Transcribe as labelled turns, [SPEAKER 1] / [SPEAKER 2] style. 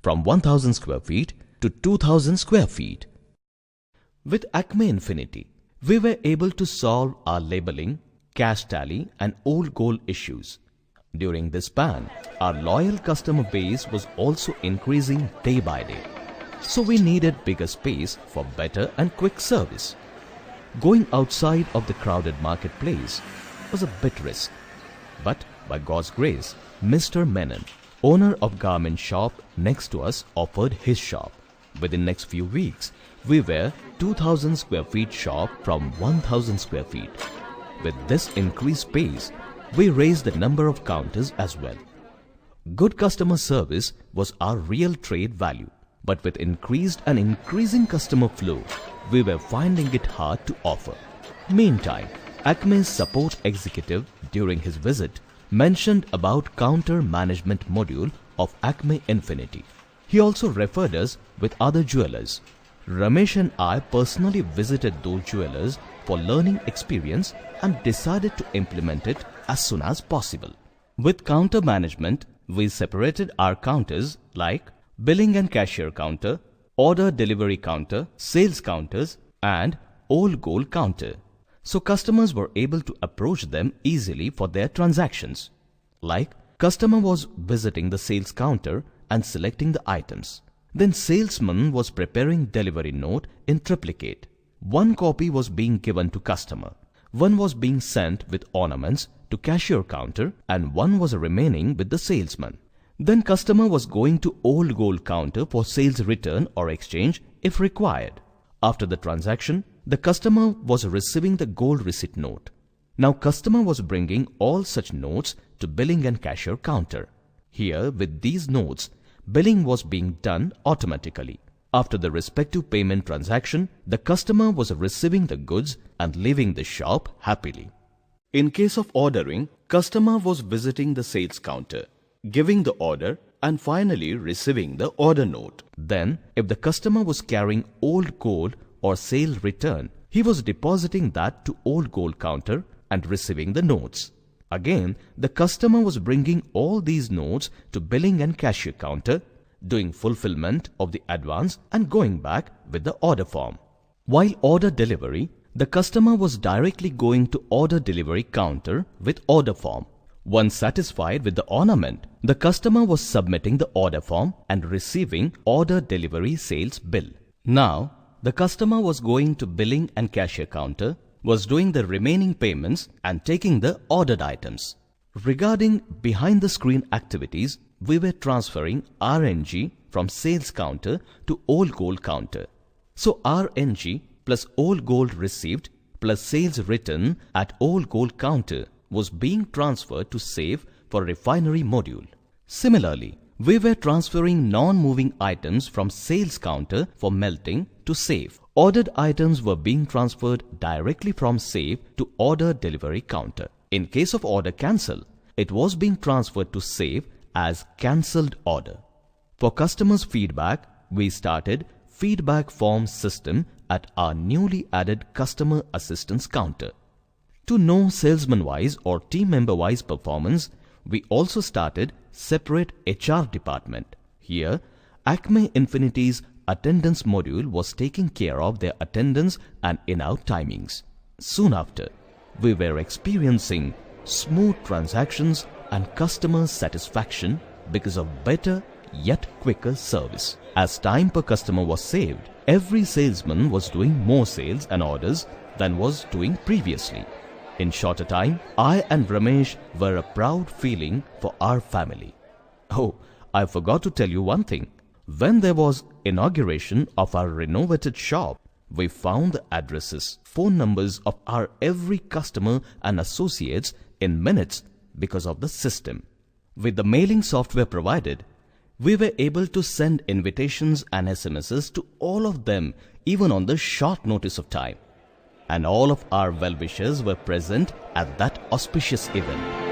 [SPEAKER 1] from 1000 square feet to 2000 square feet. With Acme Infinity, we were able to solve our labeling, cash tally and old goal issues. During this span, our loyal customer base was also increasing day by day. So we needed bigger space for better and quick service. Going outside of the crowded marketplace was a bit risk. But by God's grace, Mr. Menon, owner of garment shop next to us, offered his shop. Within next few weeks, we were 2000 square feet shop from 1000 square feet. With this increased space, we raised the number of counters as well. Good customer service was our real trade value. But with increased and increasing customer flow, we were finding it hard to offer. Meantime, Acme's support executive during his visit mentioned about counter management module of Acme Infinity. He also referred us with other jewelers. Ramesh and I personally visited those jewelers for learning experience and decided to implement it as soon as possible. With counter management, we separated our counters like billing and cashier counter, order delivery counter, sales counters and old gold counter. So customers were able to approach them easily for their transactions. Like, customer was visiting the sales counter and selecting the items. Then salesman was preparing delivery note in triplicate. One copy was being given to customer. One was being sent with ornaments to cashier counter and one was remaining with the salesman. Then customer was going to old gold counter for sales return or exchange if required. After the transaction, the customer was receiving the gold receipt note. Now customer was bringing all such notes to billing and cashier counter. Here with these notes, billing was being done automatically. After the respective payment transaction, the customer was receiving the goods and leaving the shop happily. In case of ordering, customer was visiting the sales counter, giving the order and finally receiving the order note. Then, if the customer was carrying old gold or sale return, he was depositing that to old gold counter and receiving the notes. Again, the customer was bringing all these notes to billing and cashier counter, doing fulfillment of the advance and going back with the order form. While order delivery, the customer was directly going to order delivery counter with order form. Once satisfied with the ornament, the customer was submitting the order form and receiving order delivery sales bill. Now, the customer was going to billing and cashier counter, was doing the remaining payments and taking the ordered items. Regarding behind the screen activities, we were transferring RNG from sales counter to old gold counter. So RNG plus old gold received plus sales written at old gold counter was being transferred to SAFE for refinery module. Similarly, we were transferring non-moving items from sales counter for melting to SAFE. Ordered items were being transferred directly from SAFE to order delivery counter. In case of order cancel, it was being transferred to SAFE as cancelled order. For customers' feedback, we started feedback form system at our newly added customer assistance counter. To know salesman-wise or team member-wise performance, we also started separate HR department. Here, Acme Infinity's attendance module was taking care of their attendance and in-out timings. Soon after, we were experiencing smooth transactions and customer satisfaction because of better yet quicker service. As time per customer was saved, every salesman was doing more sales and orders than was doing previously. In shorter time, I and Ramesh were a proud feeling for our family. Oh, I forgot to tell you one thing. When there was inauguration of our renovated shop, we found the addresses, phone numbers of our every customer and associates in minutes because of the system. With the mailing software provided, we were able to send invitations and SMSs to all of them even on the short notice of time. And all of our well-wishers were present at that auspicious event.